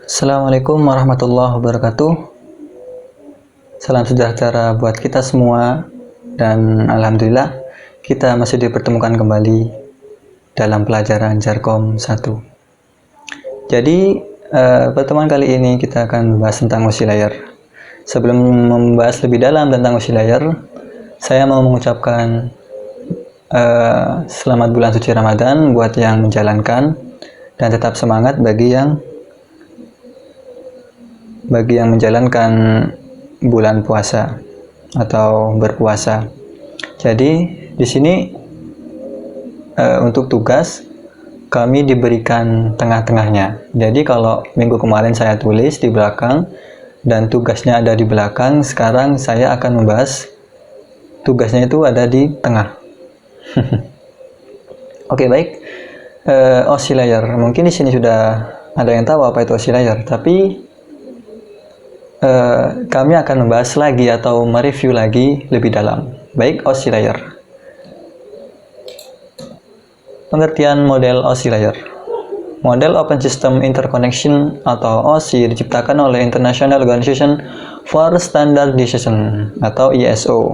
Assalamualaikum warahmatullahi wabarakatuh. Salam sejahtera buat kita semua, dan alhamdulillah kita masih dipertemukan kembali dalam pelajaran Jarkom 1. Jadi pertemuan kali ini kita akan membahas tentang OSI layer. Sebelum membahas lebih dalam tentang OSI layer, saya mau mengucapkan selamat bulan suci Ramadan buat yang menjalankan, dan tetap semangat bagi yang menjalankan bulan puasa atau berpuasa. Jadi di sini untuk tugas kami diberikan tengah-tengahnya. Jadi kalau minggu kemarin saya tulis di belakang dan tugasnya ada di belakang, sekarang saya akan membahas tugasnya itu ada di tengah. Oke, baik. OSI layer. Mungkin di sini sudah ada yang tahu apa itu OSI layer, tapi kami akan membahas lagi atau mereview lagi lebih dalam. Baik, OSI layer. Pengertian model OSI layer. Model Open System Interconnection atau OSI diciptakan oleh International Organization for Standardization atau ISO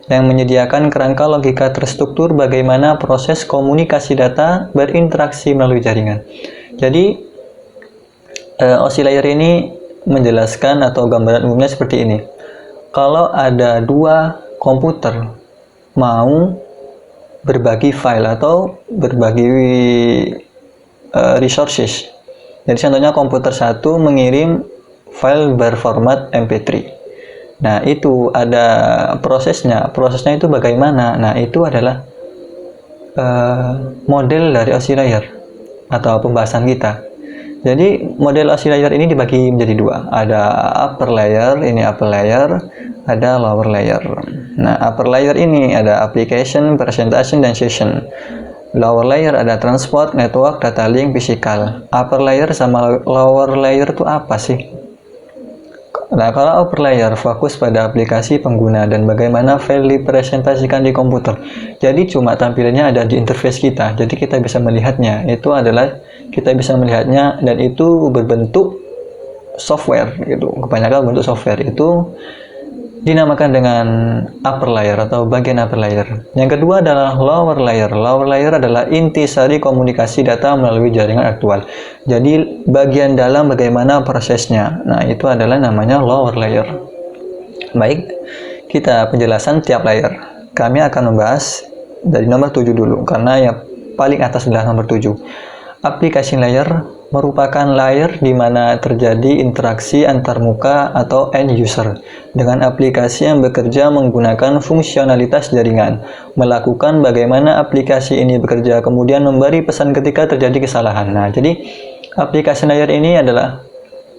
yang menyediakan kerangka logika terstruktur bagaimana proses komunikasi data berinteraksi melalui jaringan. Jadi OSI layer ini menjelaskan atau gambaran umumnya seperti ini. Kalau ada dua komputer mau berbagi file atau berbagi resources. Jadi contohnya komputer satu mengirim file berformat MP3. Nah, itu ada prosesnya. Prosesnya itu bagaimana? Nah, itu adalah model dari OSI layer atau pembahasan kita. Jadi model OSI layer ini dibagi menjadi dua. Ada upper layer, ini upper layer, ada lower layer. Nah, upper layer ini ada application, presentation, dan session. Lower layer ada transport, network, data link, physical. Upper layer sama lower layer itu apa sih? Nah, kalau upper layer fokus pada aplikasi pengguna dan bagaimana file dipresentasikan di komputer. Jadi cuma tampilannya ada di interface kita, jadi kita bisa melihatnya. Itu adalah kita bisa melihatnya, dan itu berbentuk software gitu. Kebanyakan bentuk software itu dinamakan dengan upper layer atau bagian upper layer. Yang kedua adalah lower layer. Lower layer adalah intisari komunikasi data melalui jaringan aktual. Jadi bagian dalam bagaimana prosesnya. Nah, itu adalah namanya lower layer. Baik, kita penjelasan tiap layer. Kami akan membahas dari nomor 7 dulu, karena yang paling atas adalah nomor 7. Application layer merupakan layer di mana terjadi interaksi antar muka atau end user dengan aplikasi yang bekerja menggunakan fungsionalitas jaringan, melakukan bagaimana aplikasi ini bekerja, kemudian memberi pesan ketika terjadi kesalahan. Nah, jadi application layer ini adalah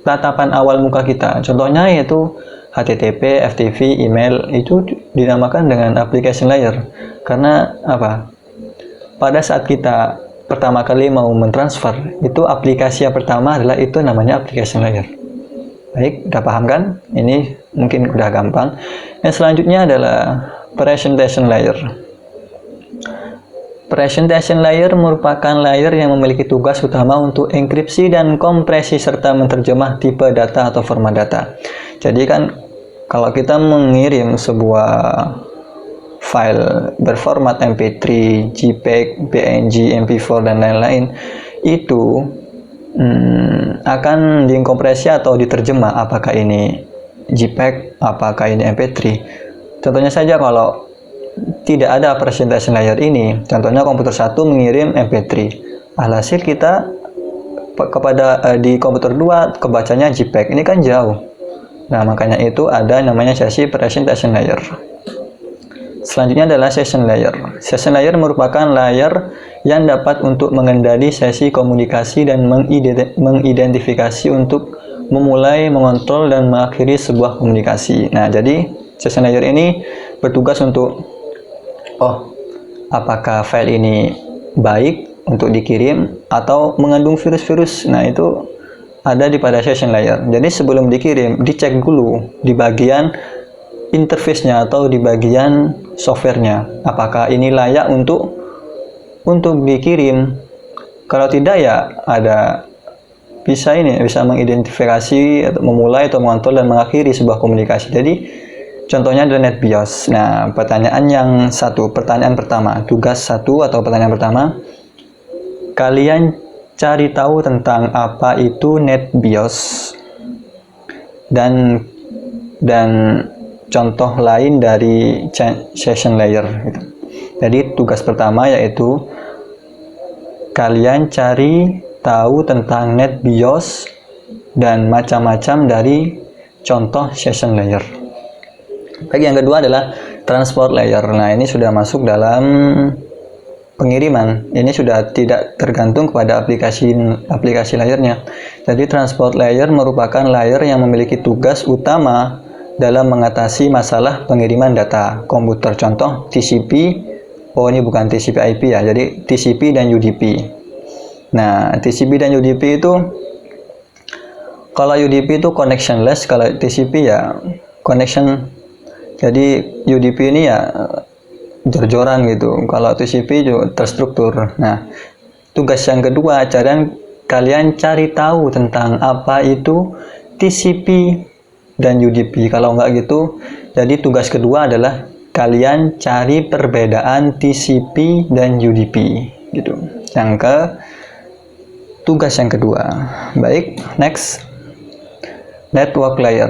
tatapan awal muka kita. Contohnya yaitu HTTP, FTP, email, itu dinamakan dengan application layer. Karena apa? Pada saat kita pertama kali mau mentransfer, itu aplikasi yang pertama adalah itu namanya application layer. Baik, udah paham kan? Ini mungkin udah gampang. Yang selanjutnya adalah presentation layer. Presentation layer merupakan layer yang memiliki tugas utama untuk enkripsi dan kompresi serta menerjemah tipe data atau format data. Jadi kan kalau kita mengirim sebuah file berformat MP3, JPEG, PNG, MP4, dan lain-lain, itu akan dikompresi atau diterjemah apakah ini JPEG, apakah ini MP3. Contohnya saja kalau tidak ada presentation layer ini, contohnya komputer satu mengirim MP3, alhasil kita di komputer 2 kebacanya JPEG, ini kan jauh. Nah, makanya itu ada namanya sesi presentation layer. Selanjutnya adalah session layer. Session layer merupakan layer yang dapat untuk mengendali sesi komunikasi dan mengidentifikasi untuk memulai, mengontrol, dan mengakhiri sebuah komunikasi. Nah, jadi session layer ini bertugas untuk apakah file ini baik untuk dikirim atau mengandung virus-virus. Nah, itu ada di pada session layer. Jadi sebelum dikirim, dicek dulu di bagian interface-nya atau di bagian software-nya, apakah ini layak untuk dikirim. Kalau tidak, ya ada bisa mengidentifikasi atau memulai atau mengontrol dan mengakhiri sebuah komunikasi. Jadi contohnya adalah NetBIOS. Nah, pertanyaan pertama, tugas 1 atau pertanyaan pertama, kalian cari tahu tentang apa itu NetBIOS dan contoh lain dari session layer gitu. Jadi tugas pertama yaitu kalian cari tahu tentang NetBIOS dan macam-macam dari contoh session layer. Baik, yang kedua adalah transport layer. Nah, ini sudah masuk dalam pengiriman. Ini sudah tidak tergantung kepada aplikasi layernya. Jadi transport layer merupakan layer yang memiliki tugas utama dalam mengatasi masalah pengiriman data komputer. Contoh TCP. Oh, ini bukan TCP IP ya. Jadi TCP dan UDP. Nah, TCP dan UDP itu, kalau UDP itu connectionless, kalau TCP ya connection. Jadi UDP ini ya jor-joran gitu. Kalau TCP juga terstruktur. Nah, tugas yang kedua, kalian cari tahu tentang apa itu TCP dan UDP. Kalau nggak gitu, jadi tugas kedua adalah kalian cari perbedaan TCP dan UDP gitu. Tugas yang kedua. Baik, next. Network layer.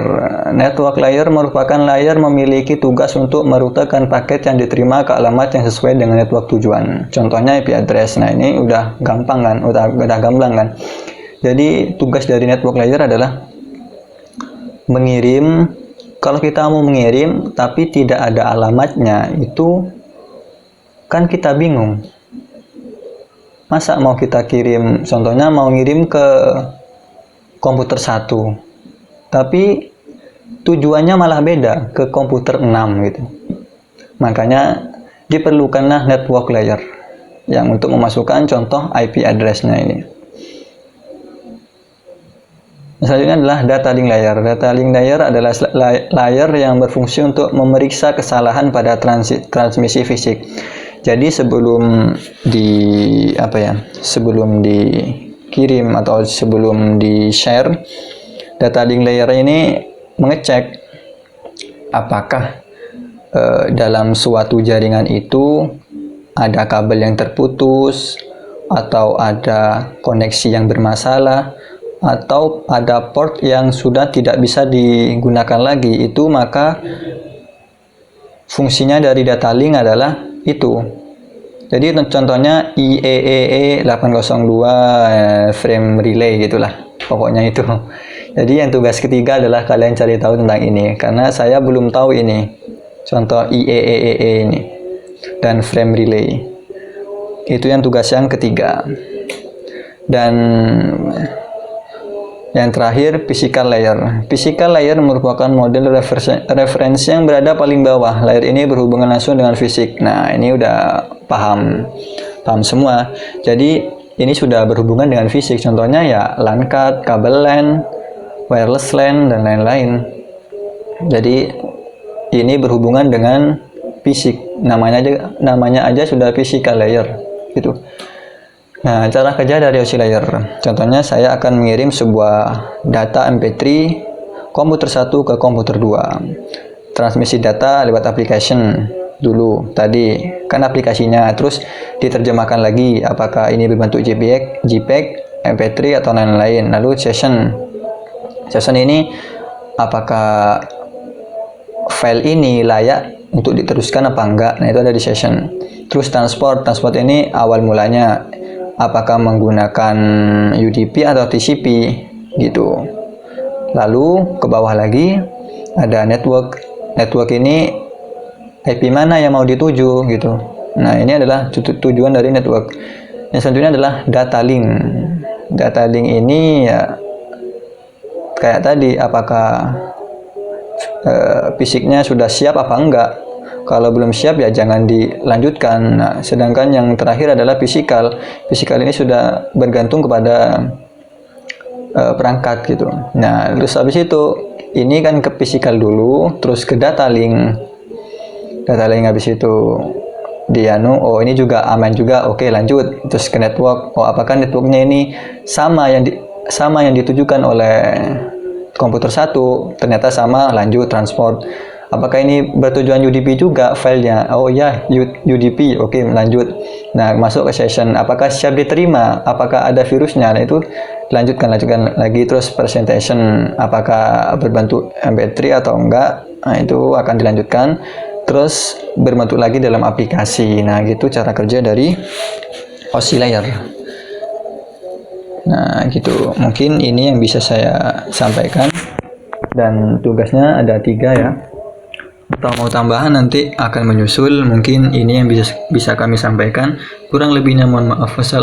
Network layer merupakan layer memiliki tugas untuk merutekan paket yang diterima ke alamat yang sesuai dengan network tujuan. Contohnya IP address. Nah, ini udah gampang kan? Udah gamblang kan? Jadi tugas dari network layer adalah mengirim. Kalau kita mau mengirim tapi tidak ada alamatnya, itu kan kita bingung. Masa mau kita kirim, contohnya mau ngirim ke komputer 1. Tapi tujuannya malah beda ke komputer 6 gitu. Makanya diperlukanlah network layer yang untuk memasukkan contoh IP address-nya ini. Selanjutnya adalah data link layer. Data link layer adalah layer yang berfungsi untuk memeriksa kesalahan pada transmisi fisik. Jadi sebelum dikirim atau sebelum di-share, data link layer ini mengecek apakah dalam suatu jaringan itu ada kabel yang terputus, atau ada koneksi yang bermasalah, atau ada port yang sudah tidak bisa digunakan lagi. Itu maka fungsinya dari data link adalah itu. Jadi contohnya IEEE 802 frame relay gitulah, pokoknya itu. Jadi yang tugas ketiga adalah kalian cari tahu tentang ini, karena saya belum tahu ini. Contoh IEEE ini dan frame relay. Itu yang tugas yang ketiga. Dan yang terakhir, physical layer. Physical layer merupakan model referensi yang berada paling bawah. Layer ini berhubungan langsung dengan fisik. Nah, ini udah paham semua. Jadi ini sudah berhubungan dengan fisik. Contohnya ya LAN card, kabel LAN, wireless LAN, dan lain-lain. Jadi ini berhubungan dengan fisik. Namanya aja sudah physical layer gitu. Nah, cara kerja dari OSI layer. Contohnya saya akan mengirim sebuah data MP3 komputer 1 ke komputer 2. Transmisi data lewat application dulu. Tadi kan aplikasinya, terus diterjemahkan lagi apakah ini berbentuk JPEG, MP3 atau lain-lain. Lalu session ini apakah file ini layak untuk diteruskan apa enggak. Nah, itu ada di session. Terus transport ini awal mulanya apakah menggunakan UDP atau TCP gitu. Lalu ke bawah lagi ada network ini IP mana yang mau dituju gitu. Nah, ini adalah tujuan dari network. Yang selanjutnya adalah data link. Data link ini ya kayak tadi, apakah fisiknya sudah siap apa enggak. Kalau belum siap ya jangan dilanjutkan. Nah, sedangkan yang terakhir adalah physical. Physical ini sudah bergantung kepada perangkat gitu. Nah, terus habis itu ini kan ke physical dulu, terus ke data link. Data link habis itu oh ini juga aman juga, oke lanjut. Terus ke network. Oh, apakah networknya ini sama sama yang ditujukan oleh komputer 1 ternyata sama, lanjut transport. Apakah ini bertujuan UDP juga filenya? Oh ya, UDP, oke, lanjut. Nah, masuk ke session, apakah siap diterima? Apakah ada virusnya? Nah, itu lanjutkan lagi. Terus presentation, apakah berbentuk MP3 atau enggak? Nah, itu akan dilanjutkan. Terus berbentuk lagi dalam aplikasi. Nah, gitu cara kerja dari OSI layer. Nah, gitu. Mungkin ini yang bisa saya sampaikan. Dan tugasnya ada 3 ya. Atau mau tambahan nanti akan menyusul. Mungkin ini yang bisa kami sampaikan. Kurang lebihnya mohon maaf. Wassalamualaikum.